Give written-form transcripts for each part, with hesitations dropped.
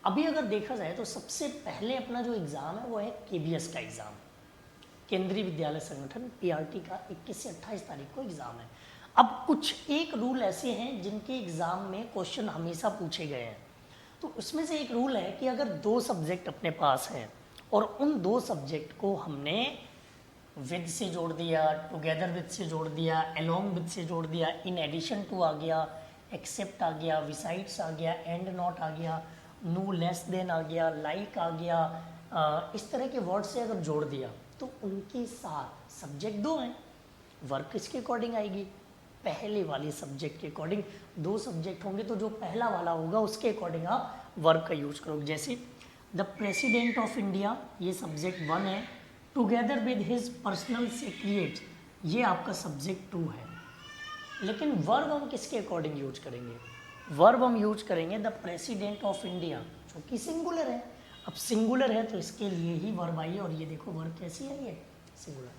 अभी अगर देखा जाए तो सबसे पहले अपना जो एग्ज़ाम है वो है केबीएस का एग्ज़ाम, केंद्रीय विद्यालय संगठन पीआरटी का 21 से 28 तारीख को एग्ज़ाम है। अब कुछ एक रूल ऐसे हैं जिनके एग्ज़ाम में क्वेश्चन हमेशा पूछे गए हैं। तो उसमें से एक रूल है कि अगर 2 सब्जेक्ट अपने पास हैं और उन 2 सब्जेक्ट को हमने विद से जोड़ दिया, टुगेदर विद से जोड़ दिया, अलोंग विद से जोड़ दिया, इन एडिशन टू आ गया, एक्सेप्ट आ गया, बिसाइड्स आ गया, एंड नॉट आ गया, नो लेस देन आ गया, लाइक आ गया, इस तरह के वर्ड से अगर जोड़ दिया तो उनके साथ सब्जेक्ट 2 हैं, वर्ब किसके अकॉर्डिंग आएगी? पहले वाले सब्जेक्ट के अकॉर्डिंग। 2 सब्जेक्ट होंगे तो जो पहला वाला होगा उसके अकॉर्डिंग आप वर्ब का यूज करोगे। जैसे द प्रेसिडेंट ऑफ इंडिया, ये सब्जेक्ट 1 है, together with his personal secretary, ये आपका सब्जेक्ट 2 है। लेकिन वर्ब हम किसके अकॉर्डिंग यूज करेंगे? वर्ब हम यूज करेंगे द प्रेसिडेंट ऑफ इंडिया, जो कि सिंगुलर है। अब सिंगुलर है तो इसके लिए ही वर्ब आई है, और ये देखो वर्ब कैसी है, ये singular.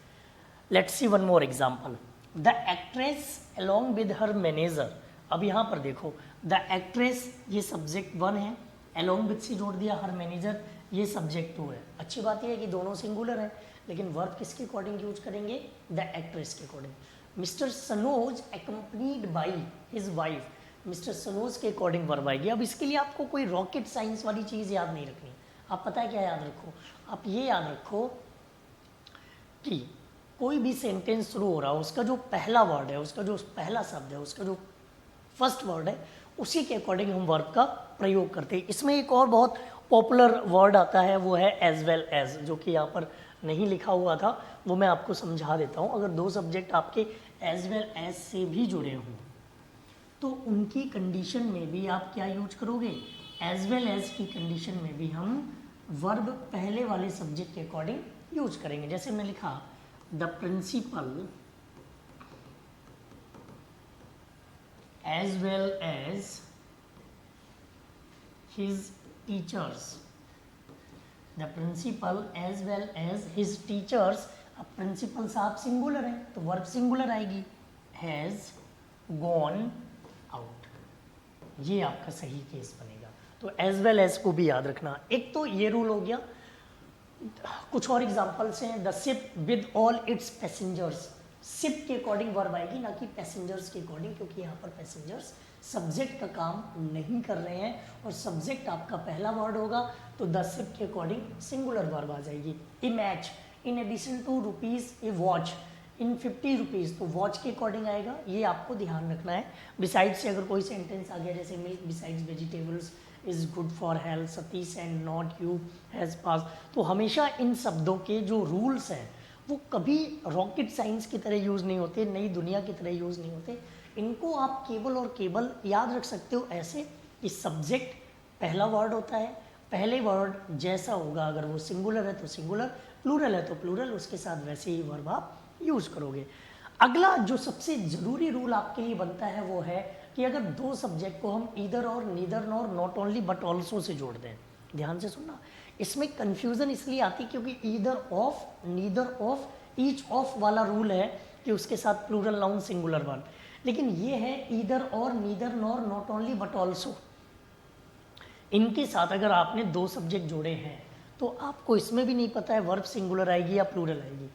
Let's see one more example, the actress along with her manager. अब यहाँ पर देखो द एक्ट्रेस ये सब्जेक्ट 1 है, अलॉन्ग विद से जोड़ दिया, हर मैनेजर ये सब्जेक्ट 2 है। अच्छी बात यह है कि दोनों सिंगुलर है, लेकिन वर्ब किसके अकॉर्डिंग यूज करेंगे? द एक्ट्रेस के according. Mister Sanoj accompanied by his wife, mister Sanoj के अकॉर्डिंग वर्ब आएगी। अब इसके लिए आपको कोई रॉकेट साइंस वाली चीज़ याद नहीं रखनी। आप पता है क्या याद रखो? आप ये याद रखो कि कोई भी सेंटेंस शुरू हो रहा है, उसका जो पहला वर्ड है, उसका जो पहला शब्द है, उसका जो फर्स्ट वर्ड है, उसी के अकॉर्डिंग हम वर्ब का प्रयोग करते हैं। इसमें एक और बहुत पॉपुलर वर्ड आता है, वो है एज वेल एज, जो कि यहाँ पर नहीं लिखा हुआ था, वो मैं आपको समझा देता हूँ। अगर 2 सब्जेक्ट आपके एज वेल एज से भी जुड़े हों तो उनकी कंडीशन में भी आप क्या यूज करोगे? एज वेल एज की कंडीशन में भी हम वर्ब पहले वाले सब्जेक्ट के अकॉर्डिंग यूज करेंगे। जैसे मैं लिखा the principal as well as his teachers, the principal as well as his teachers। अब प्रिंसिपल साहब सिंगुलर है तो वर्ब सिंगुलर आएगी, हैज गॉन आउट, ये आपका सही केस बनेगा। तो एज वेल एज को भी याद रखना। एक तो ये रूल हो गया। कुछ और एग्जांपल्स हैं, the ship with all it's passengers, ship के अकॉर्डिंग वर्ब आएगी, ना कि पैसेंजर्स के अकॉर्डिंग, क्योंकि यहाँ पर पैसेंजर्स सब्जेक्ट का काम नहीं कर रहे हैं और सब्जेक्ट आपका पहला वर्ड होगा, तो द शिप के अकॉर्डिंग सिंगुलर वर्ब आ जाएगी। A match, in addition to rupees a watch, in 50 rupees, तो वॉच के अकॉर्डिंग आएगा, ये आपको ध्यान रखना है। बिसाइड्स से अगर कोई सेंटेंस आ गया, जैसे milk besides vegetables is good for health, Satish and not you has पास, तो हमेशा इन शब्दों के जो रूल्स हैं वो कभी रॉकेट साइंस की तरह यूज़ नहीं होते, नई दुनिया की तरह यूज़ नहीं होते। इनको आप केवल और केवल याद रख सकते हो ऐसे कि सब्जेक्ट पहला वर्ड होता है, पहले वर्ड जैसा होगा, अगर वो सिंगुलर है तो सिंगुलर, प्लूरल है तो प्लूरल, उसके साथ वैसे ही वर्ब आप यूज़ करोगे। अगला जो सबसे ज़रूरी रूल आपके लिए बनता है वो है कि अगर 2 सब्जेक्ट को हम ईदर और, neither nor, not only but also say जोड़ दें। ध्यान से सुनना, इसमें कन्फ्यूज़न इसलिए आती क्योंकि either of, neither of, each of वाला रूल है कि उसके साथ प्लूरल नाउन सिंगुलर वर्ब, लेकिन ये है ईदर और, neither nor, not only but also. इनके साथ अगर आपने 2 सब्जेक्ट जोड़े हैं तो आपको इसमें भी नहीं पता है वर्ब सिंगुलर आएगी या प्लूरल आएगी।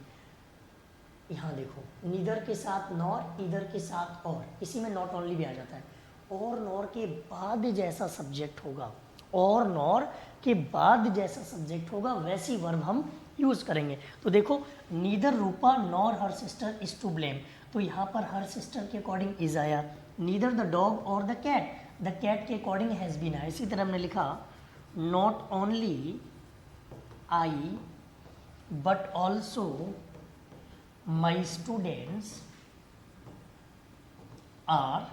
यहाँ देखो, नीदर के साथ नॉर, ईदर के साथ और, इसी में नॉट ओनली भी आ जाता है। और नॉर के बाद जैसा सब्जेक्ट होगा, और नॉर के बाद जैसा सब्जेक्ट होगा, वैसी वर्ब हम यूज़ करेंगे। तो देखो, neither Rupa nor her sister is to blame, तो यहाँ पर हर सिस्टर के अकॉर्डिंग इज आया। नीदर द डॉग और द कैट के अकॉर्डिंग हैज़ बीन आया। इसी तरह हमने लिखा not only I but also my students are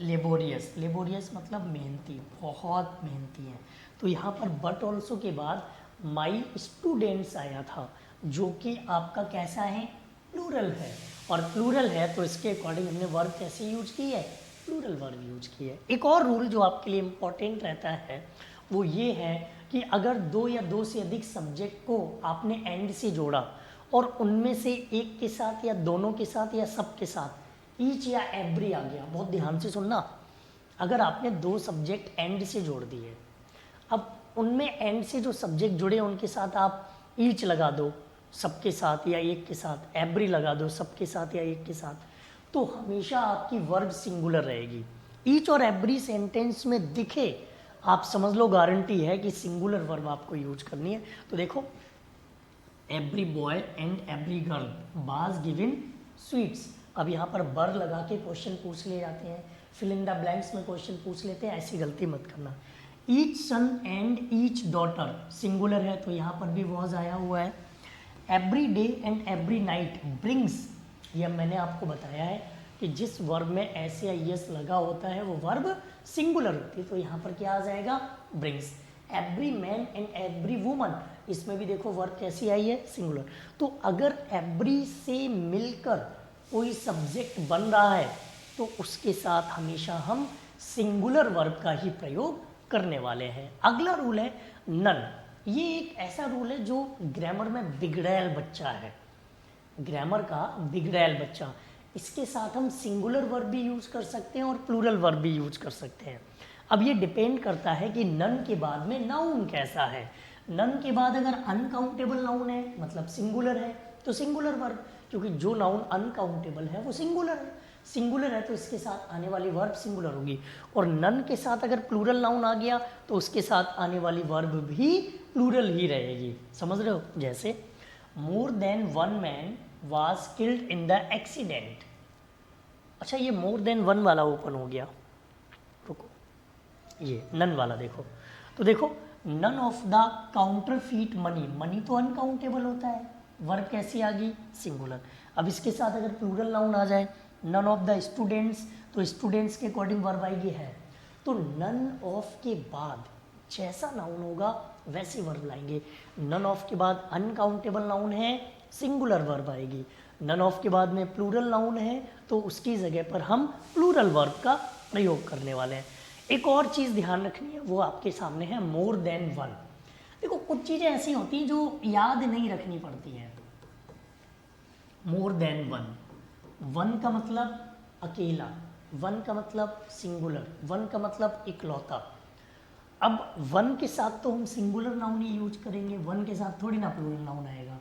laborious, laborious मतलब मेहनती, बहुत मेहनती हैं। तो यहाँ पर बट ऑल्सो के बाद माई स्टूडेंट्स आया था, जो कि आपका कैसा है? प्लूरल है, और प्लूरल है तो इसके अकॉर्डिंग हमने वर्ब कैसे यूज की है? प्लूरल वर्ब यूज की है। एक और रूल जो आपके लिए इम्पोर्टेंट रहता है वो ये है कि अगर 2 या 2 से अधिक सब्जेक्ट को आपने एंड से जोड़ा और उनमें से एक के साथ या दोनों के साथ या सब के साथ ईच या एवरी आ गया, बहुत ध्यान से सुनना, अगर आपने 2 सब्जेक्ट एंड से जोड़ दिए, अब उनमें एंड से जो सब्जेक्ट जुड़े उनके साथ आप ईच लगा दो सबके साथ या एक के साथ, एवरी लगा दो सबके साथ या एक के साथ, तो हमेशा आपकी वर्ब सिंगुलर रहेगी। ईच और एवरी सेंटेंस में दिखे आप समझ लो गारंटी है कि सिंगुलर वर्ब आपको यूज करनी है। तो देखो every boy and every girl was given sweets. अब यहाँ पर बर लगा के क्वेश्चन पूछ ले जाते हैं, फिल इन द ब्लैंक्स में क्वेश्चन पूछ लेते हैं, ऐसी गलती मत करना। Each son and each daughter singular है तो यहाँ पर भी वॉज आया हुआ है। Every day and every night brings, यह मैंने आपको बताया है कि जिस वर्ब में एस या यस लगा होता है वो वर्ब सिंगुलर होती है, तो यहाँ पर क्या आ जाएगा brings. Every man and every woman, इसमें भी देखो वर्ब कैसी आई है सिंगुलर। तो अगर एवरी से मिलकर कोई सब्जेक्ट बन रहा है तो उसके साथ हमेशा हम सिंगुलर वर्ब का ही प्रयोग करने वाले हैं। अगला रूल है नन। ये एक ऐसा रूल है जो ग्रामर में बिगड़ैल बच्चा है, ग्रामर का बिगड़ैल बच्चा। इसके साथ हम सिंगुलर वर्ब भी यूज कर सकते हैं और प्लूरल वर्ब भी यूज कर सकते हैं। अब ये डिपेंड करता है कि नन के बाद में नाउन कैसा है। नन के बाद अगर अनकाउंटेबल नाउन है मतलब सिंगुलर है तो सिंगुलर वर्ब, क्योंकि जो नाउन अनकाउंटेबल है वो सिंगुलर है। सिंगुलर है तो इसके साथ आने वाली वर्ब सिंगुलर होगी। और नन के साथ अगर प्लूरल नाउन आ गया तो उसके साथ आने वाली वर्ब भी प्लूरल ही रहेगी। समझ रहे हो? जैसे more than one man was killed in the accident. अच्छा ये मोर देन वन वाला ओपन हो गया, रुको, ये नन वाला देखो। तो देखो none of the counterfeit money, money तो अनकाउंटेबल होता है, वर्ब कैसी आ गई सिंगुलर। अब इसके साथ अगर प्लूरल नाउन आ जाए नन ऑफ द स्टूडेंट्स, तो स्टूडेंट्स के अकॉर्डिंग वर्ब आएगी है। तो नन ऑफ के बाद जैसा नाउन होगा वैसी वर्ब लाएंगे। नन ऑफ के बाद अनकाउंटेबल नाउन है सिंगुलर वर्ब आएगी। नन ऑफ के बाद में प्लूरल नाउन है तो उसकी जगह पर हम प्लूरल वर्ब का प्रयोग करने वाले हैं। एक और चीज़ ध्यान रखनी है वो आपके सामने है मोर देन वन। देखो कुछ चीज़ें ऐसी होती हैं जो याद नहीं रखनी पड़ती हैं। मोर देन वन, वन का मतलब अकेला, वन का मतलब सिंगुलर, वन का मतलब इकलौता। अब वन के साथ तो हम सिंगुलर नाउन ही यूज करेंगे, वन के साथ थोड़ी ना प्लूरल नाउन आएगा।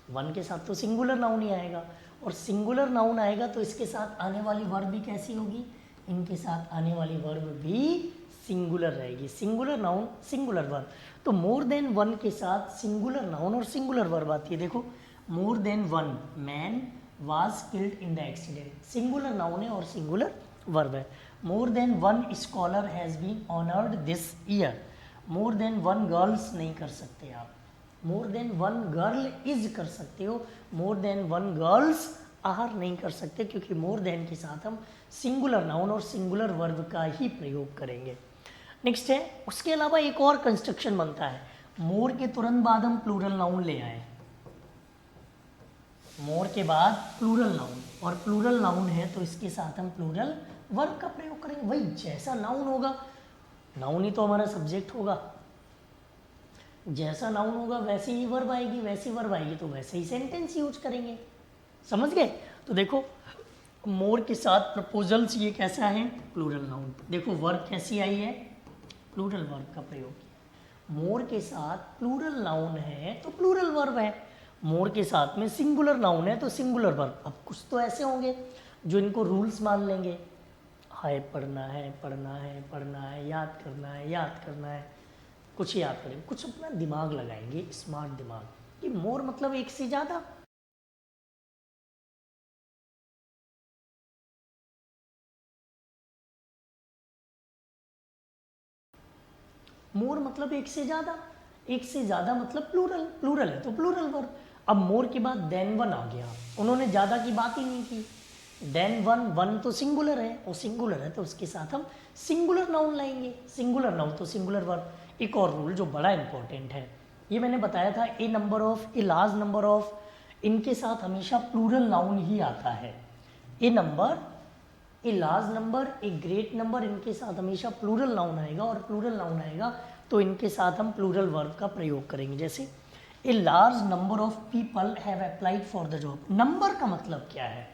वन के साथ तो सिंगुलर नाउन ही आएगा, और सिंगुलर नाउन आएगा तो इसके साथ आने वाली वर्ब भी कैसी होगी, इनके साथ आने वाली वर्ब भी सिंगुलर रहेगी। सिंगुलर नाउन सिंगुलर वर्ब, तो मोर देन वन के साथ सिंगुलर नाउन और सिंगुलर वर्ब आती है। देखो more than one man was killed in the accident, singular noun है और सिंगुलर वर्ब है। More than one scholar has been honoured this year, more than one girls नहीं कर सकते आप, more than one girl is कर सकते हो, more than one girls are नहीं कर सकते, क्योंकि मोर देन के साथ हम सिंगुलर नाउन और सिंगुलर वर्ब का ही प्रयोग करेंगे। नेक्स्ट है, उसके अलावा एक और कंस्ट्रक्शन बनता है, मोर के तुरंत बाद हम प्लूरल नाउन ले आए, मोर के बाद प्लूरल नाउन, और प्लूरल नाउन है तो इसके साथ हम प्लूरल वर्ब का प्रयोग करेंगे। वही जैसा नाउन होगा, नाउन ही तो हमारा सब्जेक्ट होगा, जैसा नाउन होगा वैसी ही वर्ब आएगी, वैसी वर्ब आएगी तो वैसे ही सेंटेंस यूज करेंगे। समझ गए? तो देखो मोर के साथ प्रपोजल्स ये कैसा है, प्लूरल नाउन। देखो वर्ब कैसी आई है, प्लूरल वर्ब का प्रयोग किया। मोर के साथ प्लूरल नाउन है तो प्लूरल वर्ब है, मोर के साथ में सिंगुलर नाउन है तो सिंगुलर वर्ब। अब कुछ तो ऐसे होंगे जो इनको रूल्स मान लेंगे, हाय पढ़ना है पढ़ना है पढ़ना है, याद करना है याद करना है, कुछ याद करेंगे, कुछ अपना दिमाग लगाएंगे, स्मार्ट दिमाग, कि मोर मतलब एक से ज़्यादा, मोर मतलब एक से ज़्यादा, एक से ज़्यादा मतलब प्लूरल, प्लूरल है तो प्लूरल वर्ब। अब मोर के बाद देन वन आ गया, उन्होंने ज़्यादा की बात ही नहीं की, देन वन, वन तो सिंगुलर है और सिंगुलर है तो उसके साथ हम सिंगुलर नाउन लाएंगे, सिंगुलर नाउन तो सिंगुलर वर्ब। एक और रूल जो बड़ा इंपॉर्टेंट है, ये मैंने बताया था, a number of, a large number of, इनके साथ हमेशा प्लूरल नाउन ही आता है। A number, a large number, a great number, इनके साथ हमेशा प्लूरल नाउन आएगा, और प्लूरल नाउन आएगा तो इनके साथ हम प्लूरल वर्ब का प्रयोग करेंगे। जैसे ए large number of people have applied for the job. Number का मतलब क्या है,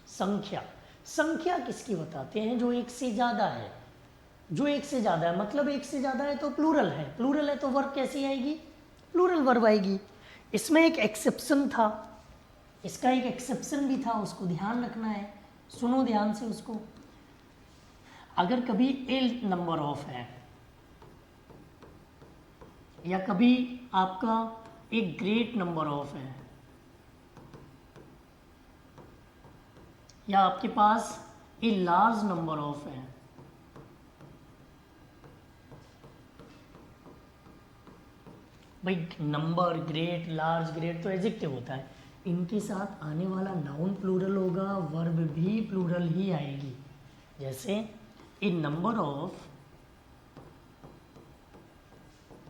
संख्या। संख्या किसकी बताते हैं, जो एक से ज़्यादा है, जो एक से ज़्यादा है, मतलब एक से ज़्यादा है तो प्लूरल है, प्लूरल है तो वर्ब कैसी आएगी, प्लूरल वर्ब आएगी। इसमें एक एक्सेप्शन था, इसका एक एक्सेप्शन भी था, उसको ध्यान रखना है, सुनो ध्यान से उसको। अगर कभी ए नंबर ऑफ है या कभी आपका एक ग्रेट नंबर ऑफ है या आपके पास ए लार्ज नंबर ऑफ है, भाई नंबर ग्रेट लार्ज ग्रेट तो एडजेक्टिव होता है, इनके साथ आने वाला नाउन प्लूरल होगा, वर्ब भी प्लूरल ही आएगी। जैसे a number of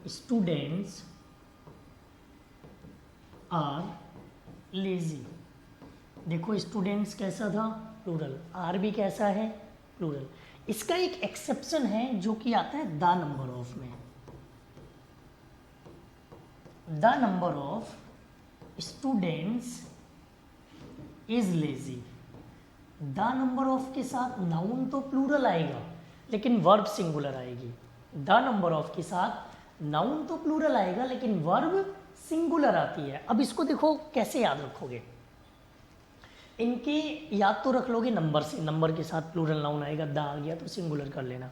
students are lazy, देखो स्टूडेंट्स कैसा था, प्लूरल, आर भी कैसा है, प्लूरल। इसका एक एक्सेप्शन है जो कि आता है द नंबर ऑफ में, the number of students is lazy. The number of के साथ नाउन तो प्लूरल आएगा लेकिन वर्ब सिंगुलर आएगी। द नंबर ऑफ के साथ नाउन तो प्लूरल आएगा लेकिन वर्ब सिंगुलर आती है। अब इसको देखो कैसे याद रखोगे, इनके याद तो रख लोगे नंबर से, नंबर के साथ प्लूरल नाउन आएगा, द आ गया तो सिंगुलर कर लेना,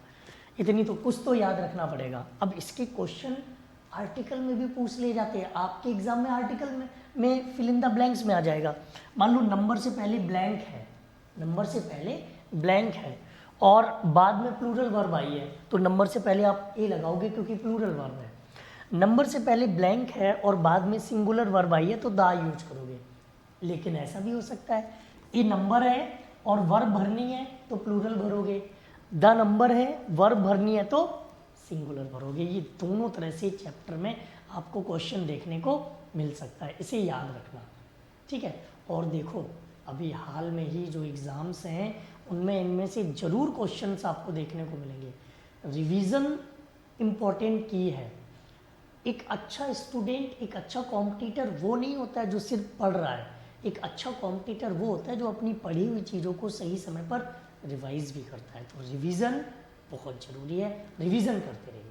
इतनी तो कुछ तो याद रखना पड़ेगा। अब इसके क्वेश्चन आर्टिकल में भी पूछ ले जाते हैं, आपके एग्जाम में आर्टिकल में फिल इन द ब्लैंक्स में आ जाएगा। मान लो नंबर से पहले ब्लैंक है, नंबर से पहले ब्लैंक है और बाद में प्लूरल वर्ब आई है तो नंबर से पहले आप ए लगाओगे क्योंकि प्लूरल वर्ब है। नंबर से पहले ब्लैंक है और बाद में सिंगुलर वर्ब आई है तो दा यूज करोगे। लेकिन ऐसा भी हो सकता है ये नंबर है और वर्ब भरनी है तो प्लूरल भरोगे, द नंबर है वर्ब भरनी है तो सिंगुलर भरोगे। ये दोनों तरह से चैप्टर में आपको क्वेश्चन देखने को मिल सकता है, इसे याद रखना, ठीक है। और देखो अभी हाल में ही जो एग्ज़ाम्स हैं उनमें इनमें से ज़रूर क्वेश्चंस आपको देखने को मिलेंगे। रिवीजन इम्पॉर्टेंट की है। एक अच्छा स्टूडेंट, एक अच्छा कॉम्पिटिटर वो नहीं होता है जो सिर्फ पढ़ रहा है, एक अच्छा कॉम्पिटिटर वो होता है जो अपनी पढ़ी हुई चीज़ों को सही समय पर रिवाइज भी करता है। तो रिवीजन बहुत ज़रूरी है, रिवीजन करते रहिए।